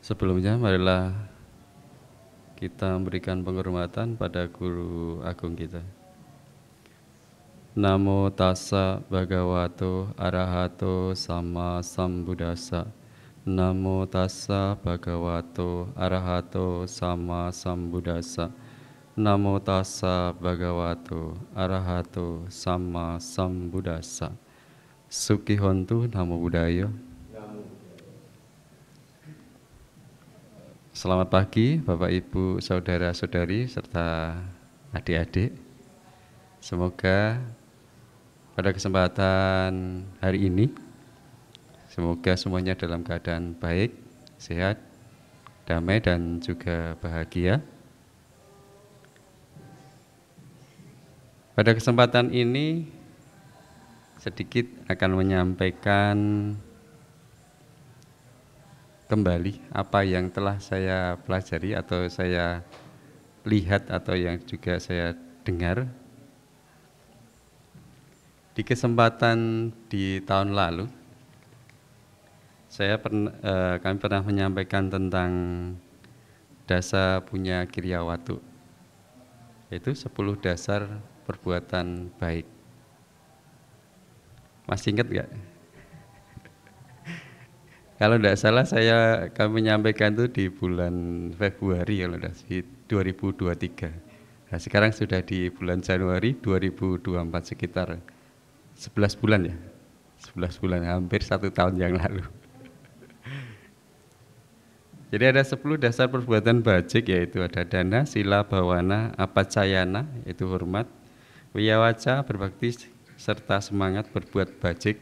Sebelumnya marilah kita memberikan penghormatan pada guru agung kita. Namo tassa bhagavato arahato sama sambuddhassa. Namo tassa bhagavato arahato sama sambuddhassa. Namo tassa bhagavato arahato sama sambuddhassa. Sukihontu namo buddhaya. Selamat pagi Bapak Ibu Saudara-saudari serta adik-adik. Semoga pada kesempatan hari ini semoga semuanya dalam keadaan baik, sehat, damai dan juga bahagia. Pada kesempatan ini sedikit akan menyampaikan kembali apa yang telah saya pelajari atau saya lihat atau yang juga saya dengar di kesempatan di tahun lalu. Kami pernah menyampaikan tentang dasa punya Kiryawatu, yaitu 10 dasar perbuatan baik. Masih ingat nggak? Kalau tidak salah kami menyampaikan itu di bulan Februari kalau di 2023. Nah, sekarang sudah di bulan Januari 2024, sekitar 11 bulan ya. 11 bulan, hampir 1 tahun yang lalu. Jadi ada 10 dasar perbuatan bajik, yaitu ada dana, sila, bawana, apacayana, yaitu hormat, wiyawaca, berbakti, serta semangat berbuat bajik,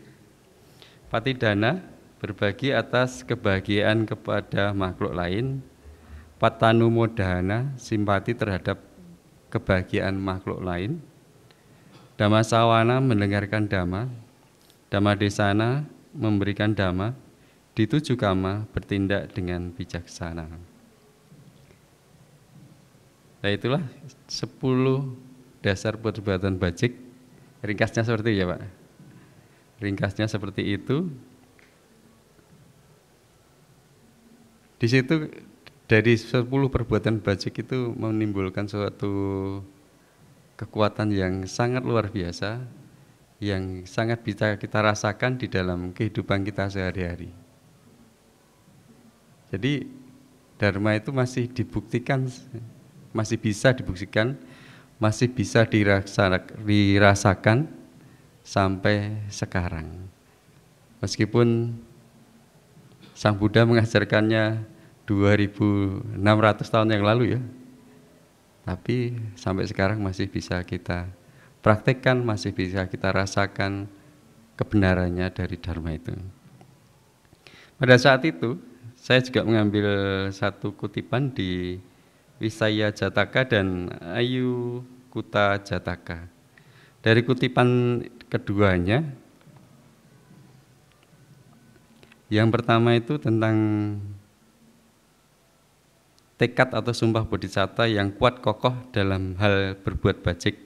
patidana, berbagi atas kebahagiaan kepada makhluk lain, patanumodana, simpati terhadap kebahagiaan makhluk lain, dhammasawana, mendengarkan dhamma, dhammadesana, memberikan dhamma, dituju kama, bertindak dengan bijaksana. Nah, itulah 10 dasar perbuatan bajik. Ringkasnya seperti itu ya Pak. Ringkasnya seperti itu. Di situ dari 10 perbuatan bajik itu menimbulkan suatu kekuatan yang sangat luar biasa, yang sangat bisa kita rasakan di dalam kehidupan kita sehari-hari. Jadi Dharma itu masih dibuktikan, masih bisa dibuktikan, masih bisa dirasakan sampai sekarang. Meskipun Sang Buddha mengajarkannya 2600 tahun yang lalu ya, tapi sampai sekarang masih bisa kita praktekkan, masih bisa kita rasakan kebenarannya dari Dharma itu. Pada saat itu saya juga mengambil satu kutipan di Wisaya Jataka dan Ayu Kuta Jataka. Dari kutipan keduanya, yang pertama itu tentang tekad atau sumpah bodhisatta yang kuat kokoh dalam hal berbuat bajik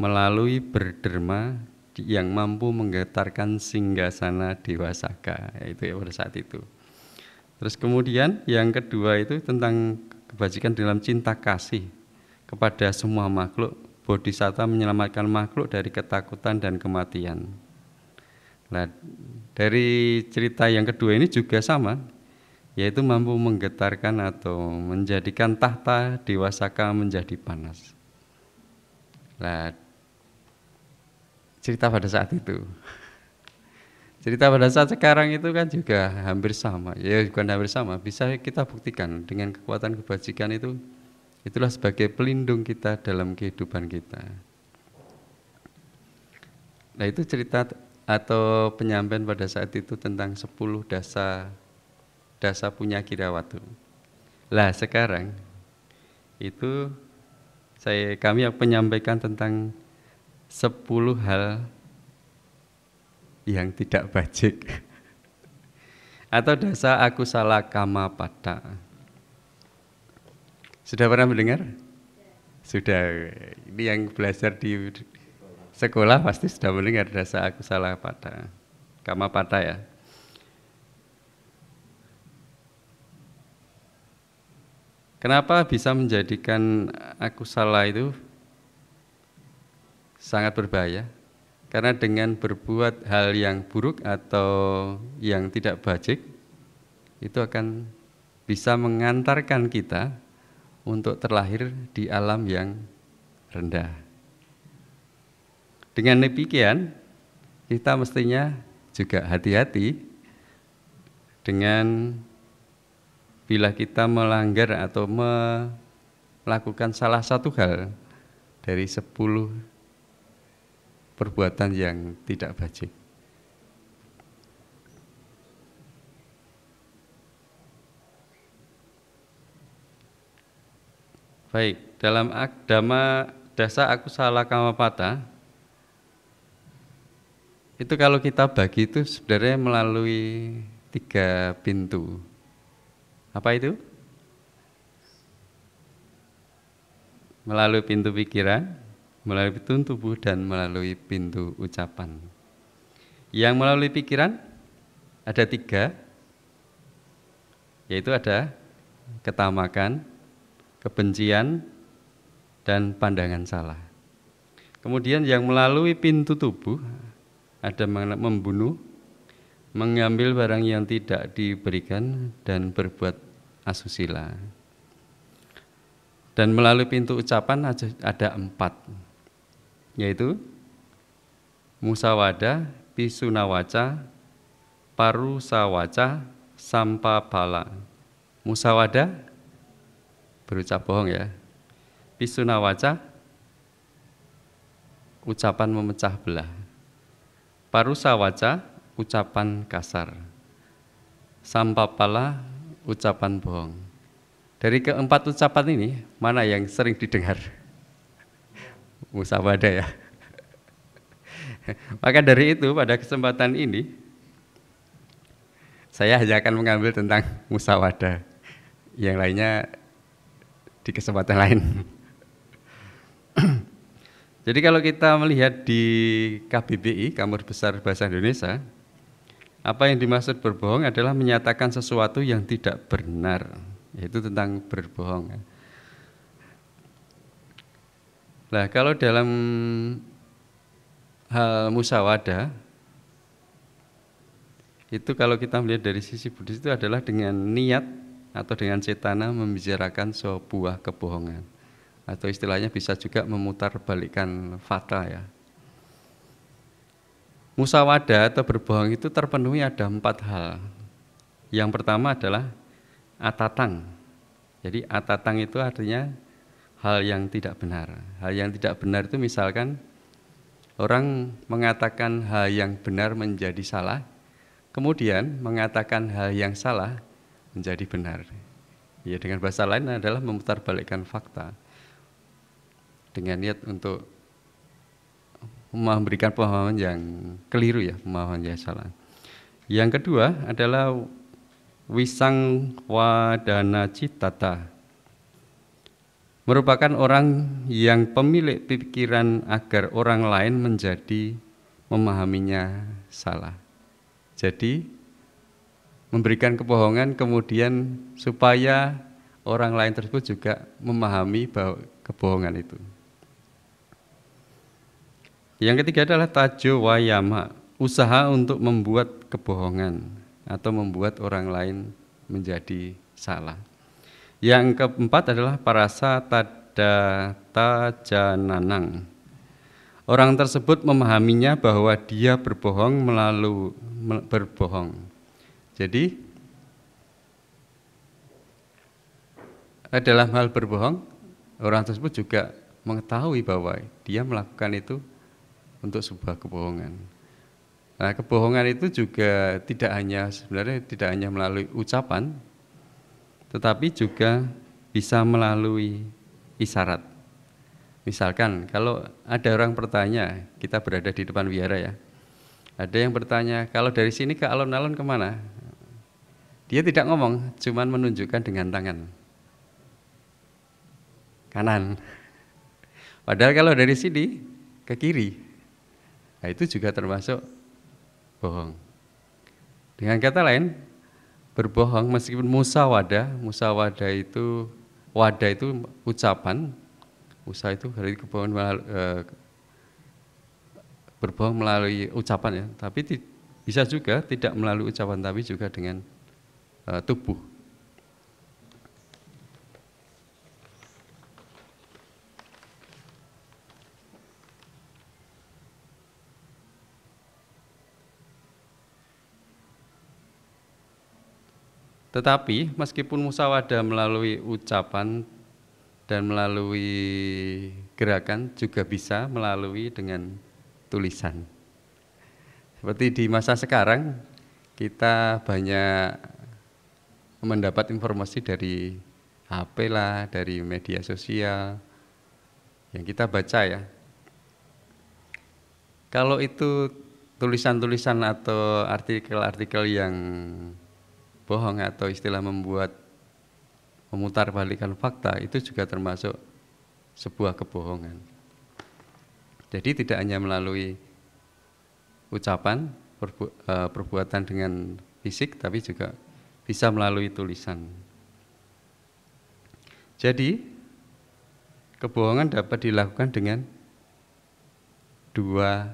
melalui berderma yang mampu menggetarkan singgasana Dewasaka, yaitu pada saat itu. Terus kemudian yang kedua itu tentang kebajikan dalam cinta kasih kepada semua makhluk. Bodhisatta menyelamatkan makhluk dari ketakutan dan kematian. Nah, dari cerita yang kedua ini juga sama, yaitu mampu menggetarkan atau menjadikan tahta Dewasaka menjadi panas. Nah, cerita pada saat itu. Cerita pada saat sekarang itu kan juga hampir sama. Ya bukan hampir sama, bisa kita buktikan dengan kekuatan kebajikan itu. Itulah sebagai pelindung kita dalam kehidupan kita. Nah, itu cerita atau penyampaian pada saat itu tentang 10 dasa punya Kiryawatu. Lah sekarang itu kami menyampaikan tentang 10 hal yang tidak bajik atau dasa akusala kama pada. Sudah pernah mendengar? Sudah. Ini yang belajar di sekolah pasti sudah mendengar dasa akusala pada, kama pada ya. Kenapa bisa menjadikan aku salah itu sangat berbahaya? Karena dengan berbuat hal yang buruk atau yang tidak baik, itu akan bisa mengantarkan kita untuk terlahir di alam yang rendah. Dengan demikian, kita mestinya juga hati-hati dengan bila kita melanggar atau melakukan salah satu hal dari 10 perbuatan yang tidak baik. Baik, dalam Dhamma Dasa Akusala Kamapata itu kalau kita bagi itu sebenarnya melalui 3 pintu. Apa itu? Melalui pintu pikiran, melalui pintu tubuh, dan melalui pintu ucapan. Yang melalui pikiran ada 3, yaitu ada ketamakan, kebencian, dan pandangan salah. Kemudian yang melalui pintu tubuh ada membunuh, mengambil barang yang tidak diberikan, dan berbuat asusila. Dan melalui pintu ucapan ada 4, yaitu musawada, pisunawaca, parusawaca, sampapala. Musawada berucap bohong ya. Pisunawaca ucapan memecah belah. Parusawaca ucapan kasar. Sampapala ucapan bohong. Dari keempat ucapan ini, mana yang sering didengar? Musawada ya. Maka dari itu pada kesempatan ini saya hanya akan mengambil tentang musawada. Yang lainnya di kesempatan lain. Jadi kalau kita melihat di KBBI, Kamus Besar Bahasa Indonesia, apa yang dimaksud berbohong adalah menyatakan sesuatu yang tidak benar, yaitu tentang berbohong. Nah, kalau dalam hal musyawadah, itu kalau kita melihat dari sisi Buddhis itu adalah dengan niat atau dengan cetana membicarakan sebuah kebohongan. Atau istilahnya bisa juga memutarbalikkan fakta ya. Musyawadah atau berbohong itu terpenuhi ada 4 hal. Yang pertama adalah atatang. Jadi atatang itu artinya hal yang tidak benar. Hal yang tidak benar itu misalkan orang mengatakan hal yang benar menjadi salah, kemudian mengatakan hal yang salah menjadi benar. Ya, dengan bahasa lain adalah memutarbalikkan fakta dengan niat untuk memberikan pemahaman yang keliru ya, pemahaman yang salah. Yang kedua adalah wisang wadana citata, merupakan orang yang pemilik pikiran agar orang lain menjadi memahaminya salah. Jadi memberikan kebohongan kemudian supaya orang lain tersebut juga memahami bahwa kebohongan itu. Yang ketiga adalah tajo wayama, usaha untuk membuat kebohongan atau membuat orang lain menjadi salah. Yang keempat adalah parasa tadattajananang. Orang tersebut memahaminya bahwa dia berbohong melalui berbohong. Jadi dalam hal berbohong, orang tersebut juga mengetahui bahwa dia melakukan itu untuk sebuah kebohongan. Nah, kebohongan itu juga sebenarnya tidak hanya melalui ucapan, tetapi juga bisa melalui isyarat. Misalkan kalau ada orang bertanya, kita berada di depan wihara ya, ada yang bertanya, kalau dari sini ke alun-alun kemana? Dia tidak ngomong, cuman menunjukkan dengan tangan kanan. Padahal kalau dari sini ke kiri, nah itu juga termasuk bohong. Dengan kata lain, berbohong meskipun musyawadah itu wada itu ucapan, usaha itu berarti berbohong melalui ucapan ya, tapi bisa juga tidak melalui ucapan tapi juga dengan tubuh. Tetapi meskipun musyawadah melalui ucapan dan melalui gerakan juga bisa melalui dengan tulisan. Seperti di masa sekarang kita banyak mendapat informasi dari HP lah, dari media sosial yang kita baca ya. Kalau itu tulisan-tulisan atau artikel-artikel yang bohong atau istilah memutarbalikkan fakta, itu juga termasuk sebuah kebohongan. Jadi tidak hanya melalui ucapan, perbuatan dengan fisik, tapi juga bisa melalui tulisan. Jadi kebohongan dapat dilakukan dengan dua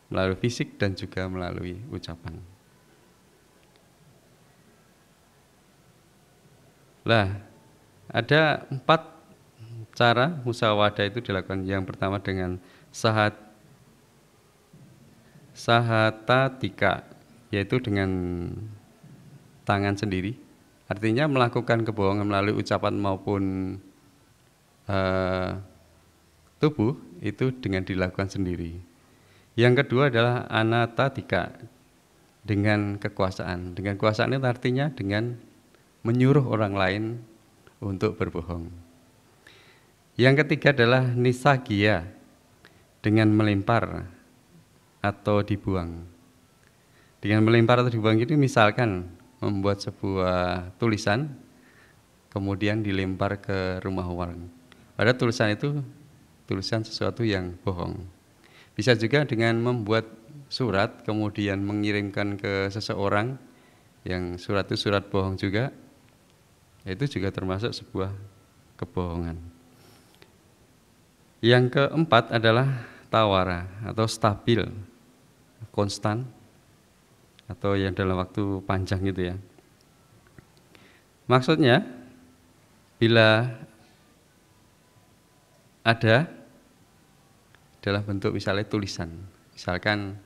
melalui fisik dan juga melalui ucapan. Lah, ada 4 cara musyawadah itu dilakukan. Yang pertama dengan sahatatika, yaitu dengan tangan sendiri. Artinya melakukan kebohongan melalui ucapan maupun tubuh itu dengan dilakukan sendiri. Yang kedua adalah anatatika, dengan kekuasaan. Dengan kekuasaan itu artinya dengan menyuruh orang lain untuk berbohong. Yang ketiga adalah nisagia, dengan melempar atau dibuang. Dengan melempar atau dibuang itu misalkan membuat sebuah tulisan kemudian dilempar ke rumah orang. Padahal tulisan itu tulisan sesuatu yang bohong. Bisa juga dengan membuat surat kemudian mengirimkan ke seseorang yang surat itu surat bohong juga. Itu juga termasuk sebuah kebohongan. Yang keempat adalah tawara atau stabil, konstan, atau yang dalam waktu panjang gitu ya. Maksudnya bila ada dalam bentuk misalnya tulisan, misalkan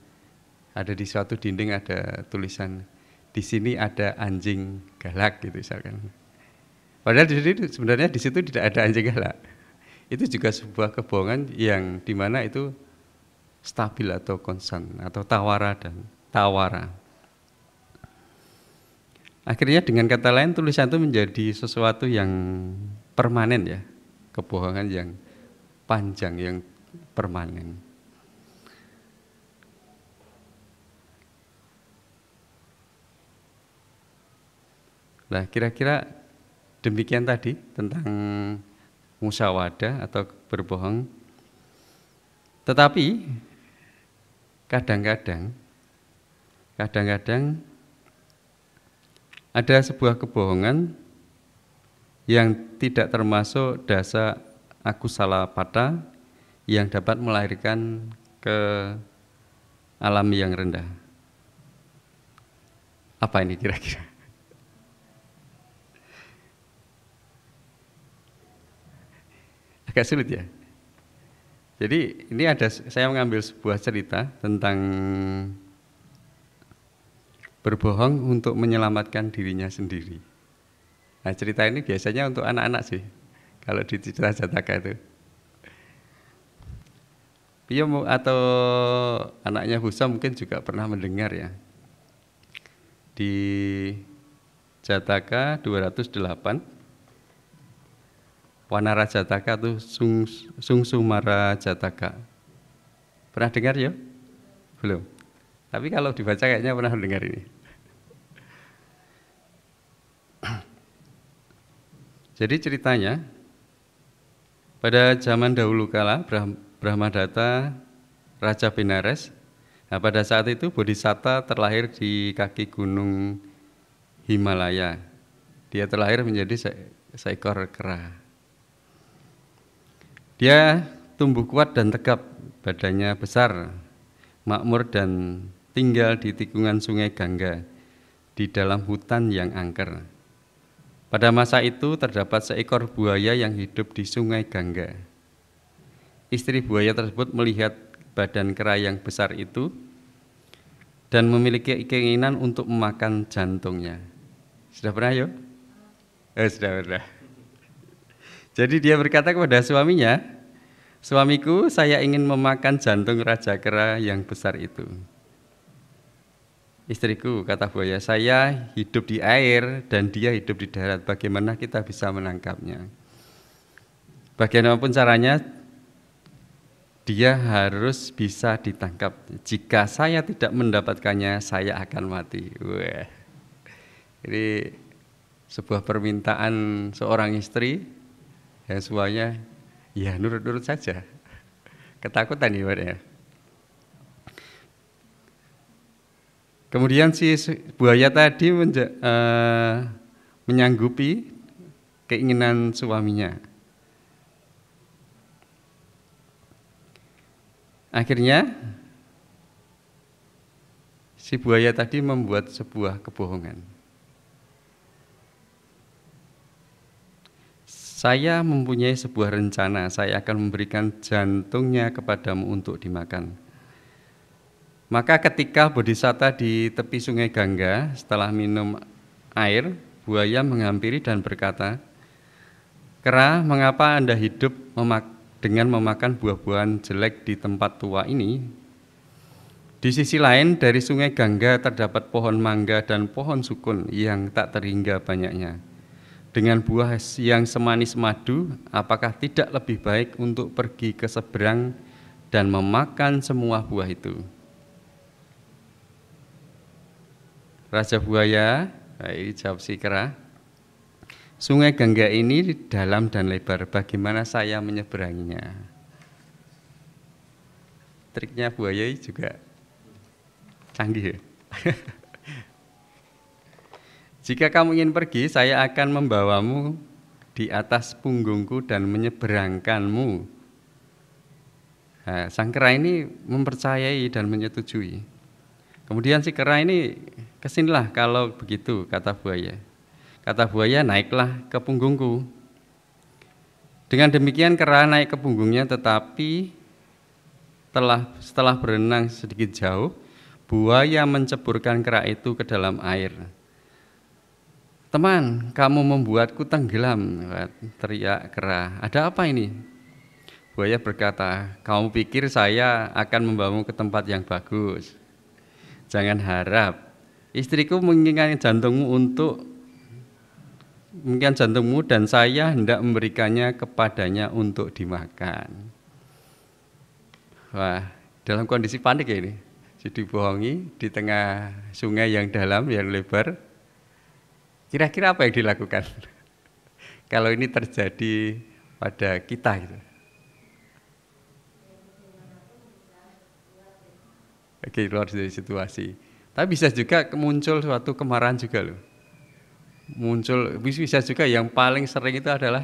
ada di suatu dinding ada tulisan di sini ada anjing galak gitu misalkan. Padahal sebenarnya di situ tidak ada anjing galak. Itu juga sebuah kebohongan yang dimana itu stabil atau konstan atau tawara. Akhirnya dengan kata lain tulisan itu menjadi sesuatu yang permanen ya, kebohongan yang panjang yang permanen. Nah, kira-kira demikian tadi tentang musyawadah atau berbohong. Tetapi kadang-kadang ada sebuah kebohongan yang tidak termasuk dasa akusala-pata yang dapat melahirkan ke alam yang rendah. Apa ini kira-kira? Agak sulit ya. Jadi ini saya mengambil sebuah cerita tentang berbohong untuk menyelamatkan dirinya sendiri. Nah, cerita ini biasanya untuk anak-anak sih. Kalau di cerita Jataka itu. Pio atau anaknya Husa mungkin juga pernah mendengar ya. Di Jataka 208, Wanara Jataka itu Sungsumara Jataka. Pernah dengar ya? Belum. Tapi kalau dibaca kayaknya pernah mendengar ini. Jadi ceritanya, pada zaman dahulu kala, Brahmadatta, Raja Benares, nah pada saat itu Bodhisatta terlahir di kaki gunung Himalaya. Dia terlahir menjadi seekor kera. Dia tumbuh kuat dan tegap, badannya besar, makmur dan tinggal di tikungan sungai Gangga, di dalam hutan yang angker. Pada masa itu terdapat seekor buaya yang hidup di sungai Gangga. Istri buaya tersebut melihat badan kera yang besar itu dan memiliki keinginan untuk memakan jantungnya. Sudah pernah yuk? Sudah pernah. Jadi dia berkata kepada suaminya, "Suamiku, saya ingin memakan jantung raja kera yang besar itu." "Istriku," kata buaya, "saya hidup di air dan dia hidup di darat. Bagaimana kita bisa menangkapnya? Bagaimanapun caranya, dia harus bisa ditangkap. Jika saya tidak mendapatkannya, saya akan mati." Wah. Ini sebuah permintaan seorang istri yang semuanya ya nurut-nurut saja. Ketakutan ya. Kemudian si buaya tadi menyanggupi keinginan suaminya. Akhirnya si buaya tadi membuat sebuah kebohongan. "Saya mempunyai sebuah rencana, saya akan memberikan jantungnya kepadamu untuk dimakan." Maka ketika Bodhisatta di tepi sungai Gangga, setelah minum air, buaya menghampiri dan berkata, "Kera, mengapa Anda hidup dengan memakan buah-buahan jelek di tempat tua ini? Di sisi lain dari sungai Gangga terdapat pohon mangga dan pohon sukun yang tak terhingga banyaknya. Dengan buah yang semanis madu, apakah tidak lebih baik untuk pergi ke seberang dan memakan semua buah itu?" Raja buaya, jawab si kera, "Sungai Gangga ini dalam dan lebar, bagaimana saya menyeberanginya?" Triknya buaya juga canggih ya. "Jika kamu ingin pergi, saya akan membawamu di atas punggungku dan menyeberangkanmu." Nah, sang kera ini mempercayai dan menyetujui. Kemudian si kera ini, "Kesinilah kalau begitu," kata buaya. Kata buaya, "Naiklah ke punggungku." Dengan demikian kera naik ke punggungnya, tetapi setelah berenang sedikit jauh, buaya menceburkan kera itu ke dalam air. "Teman, kamu membuatku tenggelam," teriak kera. "Ada apa ini?" Buaya berkata, "Kamu pikir saya akan membawamu ke tempat yang bagus? Jangan harap. Istriku menginginkan jantungmu dan saya hendak memberikannya kepadanya untuk dimakan." Wah, dalam kondisi panik ya ini. Jadi bohongi di tengah sungai yang dalam, yang lebar. Kira-kira apa yang dilakukan kalau ini terjadi pada kita gitu? Keluar dari situasi. Tapi bisa juga muncul suatu kemarahan juga loh. Bisa juga yang paling sering itu adalah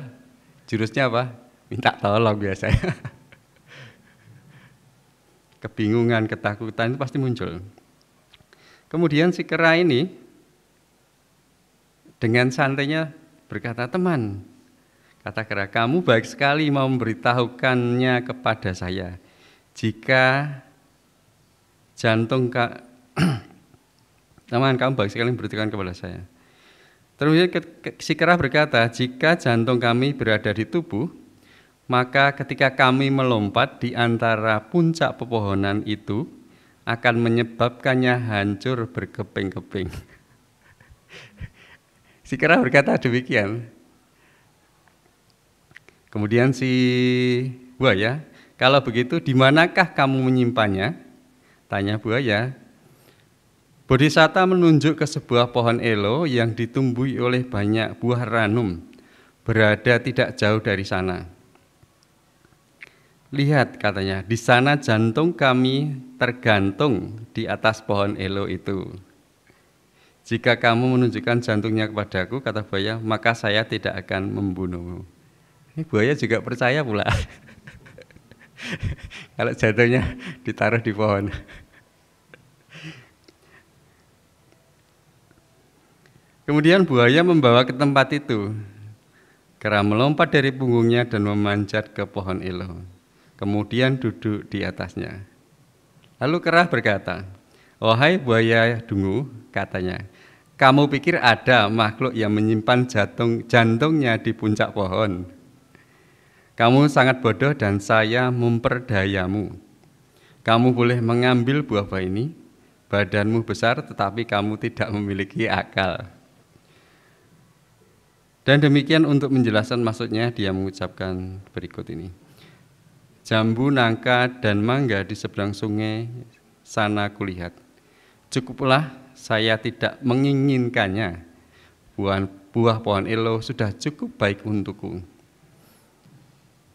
jurusnya apa? Minta tolong biasanya. Kebingungan, ketakutan itu pasti muncul. Kemudian si kera ini dengan santainya berkata, "Teman," kata kera, "kamu baik sekali mau memberitahukannya kepada saya. Jika teman, kamu baik sekali memberitahukan kepada saya." Terus si kera berkata, "Jika jantung kami berada di tubuh, maka ketika kami melompat di antara puncak pepohonan itu akan menyebabkannya hancur berkeping-keping." Si kera berkata demikian. Kemudian si buaya, "Kalau begitu di manakah kamu menyimpannya?" Tanya buaya. Bodhisatta menunjuk ke sebuah pohon elo yang ditumbuhi oleh banyak buah ranum, berada tidak jauh dari sana. "Lihat," katanya, "di sana jantung kami tergantung di atas pohon elo itu. Jika kamu menunjukkan jantungnya kepadaku, kata buaya, maka saya tidak akan membunuhmu. Ini buaya juga percaya pula. Kalau jantungnya ditaruh di pohon. Kemudian buaya membawa ke tempat itu. Kera melompat dari punggungnya dan memanjat ke pohon elo. Kemudian duduk di atasnya. Lalu kera berkata, "Wahai buaya dungu," katanya, "kamu pikir ada makhluk yang menyimpan jantungnya di puncak pohon? Kamu sangat bodoh dan saya memperdayamu. Kamu boleh mengambil buah ini, badanmu besar tetapi kamu tidak memiliki akal." Dan demikian untuk menjelaskan maksudnya dia mengucapkan berikut ini. Jambu, nangka, dan mangga di seberang sungai sana kulihat. Cukuplah, saya tidak menginginkannya. Buah pohon elo sudah cukup baik untukku.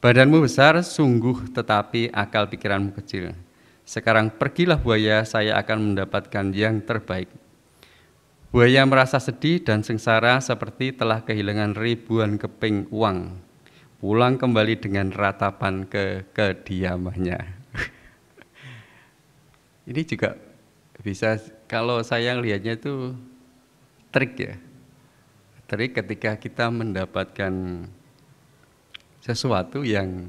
Badanmu besar sungguh, tetapi akal pikiranmu kecil. Sekarang pergilah buaya, saya akan mendapatkan yang terbaik. Buaya merasa sedih dan sengsara seperti telah kehilangan ribuan keping uang. Pulang kembali dengan ratapan ke kediamannya. Ini juga bisa, kalau saya lihatnya itu trik ya. Trik ketika kita mendapatkan sesuatu yang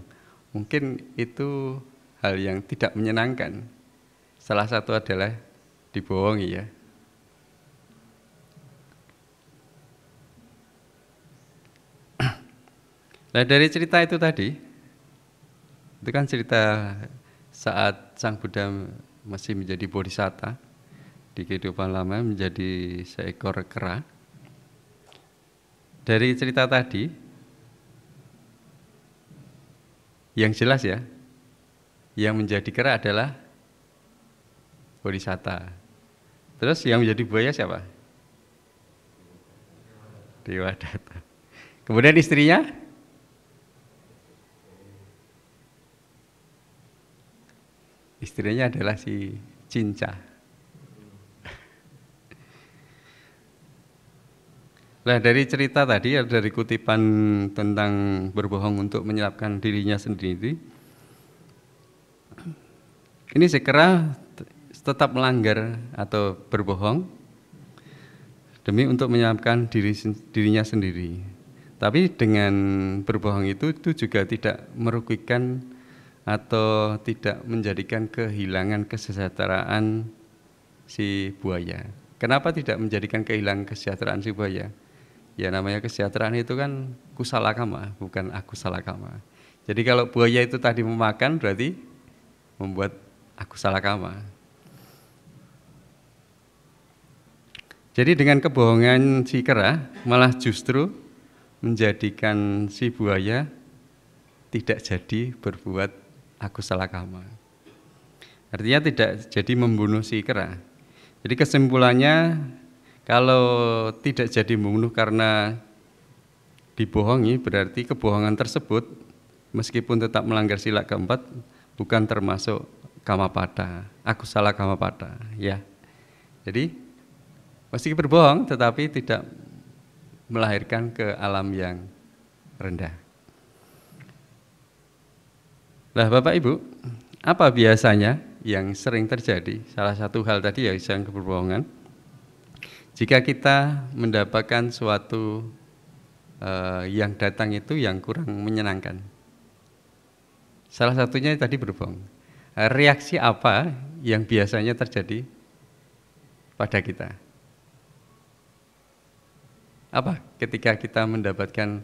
mungkin itu hal yang tidak menyenangkan. Salah satu adalah dibohongi ya. Nah dari cerita itu tadi, itu kan cerita saat Sang Buddha masih menjadi bodhisatta, di kehidupan lama menjadi seekor kera. Dari cerita tadi, yang jelas ya, yang menjadi kera adalah bodhisatta. Terus yang menjadi buaya siapa? Dewadatta. Kemudian istrinya? Istrinya adalah si Cinca. Nah dari cerita tadi, dari kutipan tentang berbohong untuk menyelamatkan dirinya sendiri, ini si kera tetap melanggar atau berbohong demi untuk menyelamatkan dirinya sendiri. Tapi dengan berbohong itu juga tidak merugikan atau tidak menjadikan kehilangan kesejahteraan si buaya. Kenapa tidak menjadikan kehilangan kesejahteraan si buaya? Ya namanya kesejahteraan itu kan kusalakama, bukan akusalakama. Jadi kalau buaya itu tadi memakan berarti membuat akusalakama. Jadi dengan kebohongan si kera malah justru menjadikan si buaya tidak jadi berbuat akusalakama. Artinya tidak jadi membunuh si kera. Jadi kesimpulannya kalau tidak jadi membunuh karena dibohongi, berarti kebohongan tersebut meskipun tetap melanggar sila keempat bukan termasuk kamapada, akusala kamapada, ya. Jadi meski berbohong tetapi tidak melahirkan ke alam yang rendah. Nah Bapak Ibu, apa biasanya yang sering terjadi? Salah satu hal tadi ya yang keberbohongan. Jika kita mendapatkan suatu yang datang itu yang kurang menyenangkan. Salah satunya tadi berbohong. Reaksi apa yang biasanya terjadi pada kita? Apa ketika kita mendapatkan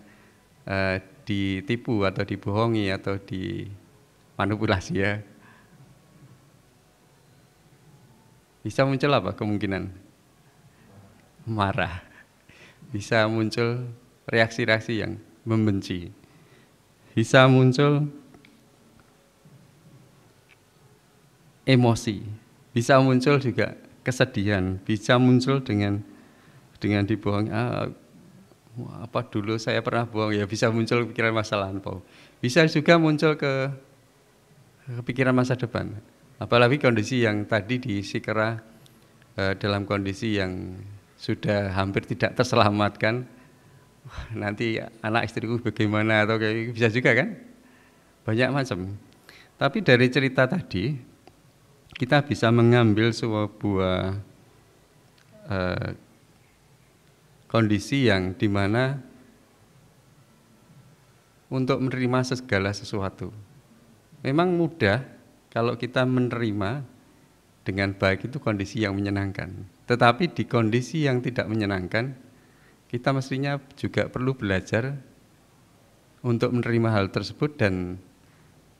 ditipu atau dibohongi atau dimanipulasi ya? Bisa muncul apa kemungkinan? Marah. Bisa muncul reaksi-reaksi yang membenci. Bisa muncul emosi. Bisa muncul juga kesedihan. Bisa muncul dengan dibohongi. Apa dulu saya pernah bohong ya, bisa muncul pikiran masa lampau. Bisa juga muncul ke pikiran masa depan. Apalagi kondisi yang tadi di si kera dalam kondisi yang sudah hampir tidak terselamatkan, wah, nanti anak istriku bagaimana, atau kayak bisa juga kan, banyak macam. Tapi dari cerita tadi kita bisa mengambil sebuah kondisi yang dimana untuk menerima segala sesuatu memang mudah kalau kita menerima dengan baik, itu kondisi yang menyenangkan. Tetapi di kondisi yang tidak menyenangkan, kita mestinya juga perlu belajar untuk menerima hal tersebut dan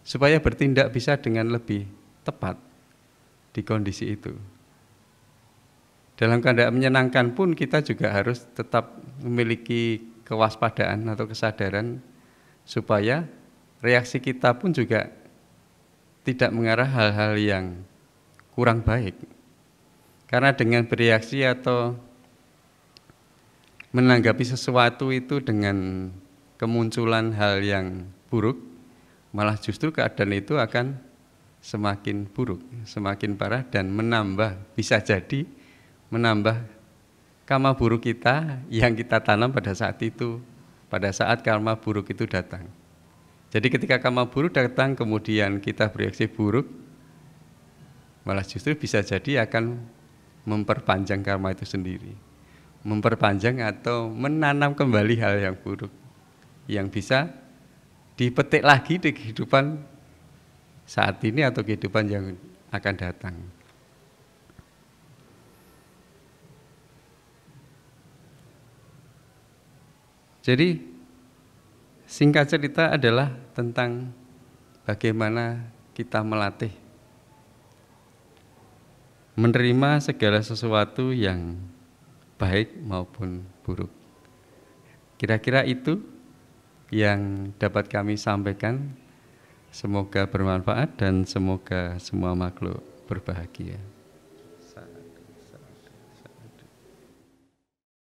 supaya bertindak bisa dengan lebih tepat di kondisi itu. Dalam keadaan menyenangkan pun kita juga harus tetap memiliki kewaspadaan atau kesadaran supaya reaksi kita pun juga tidak mengarah hal-hal yang kurang baik. Karena dengan bereaksi atau menanggapi sesuatu itu dengan kemunculan hal yang buruk, malah justru keadaan itu akan semakin buruk, semakin parah, dan menambah, bisa jadi menambah karma buruk kita yang kita tanam pada saat itu, pada saat karma buruk itu datang. Jadi ketika karma buruk datang kemudian kita bereaksi buruk, malah justru bisa jadi akan memperpanjang karma itu sendiri, memperpanjang atau menanam kembali hal yang buruk yang bisa dipetik lagi di kehidupan saat ini atau kehidupan yang akan datang. Jadi singkat cerita adalah tentang bagaimana kita melatih menerima segala sesuatu yang baik maupun buruk. Kira-kira itu yang dapat kami sampaikan. Semoga bermanfaat dan semoga semua makhluk berbahagia.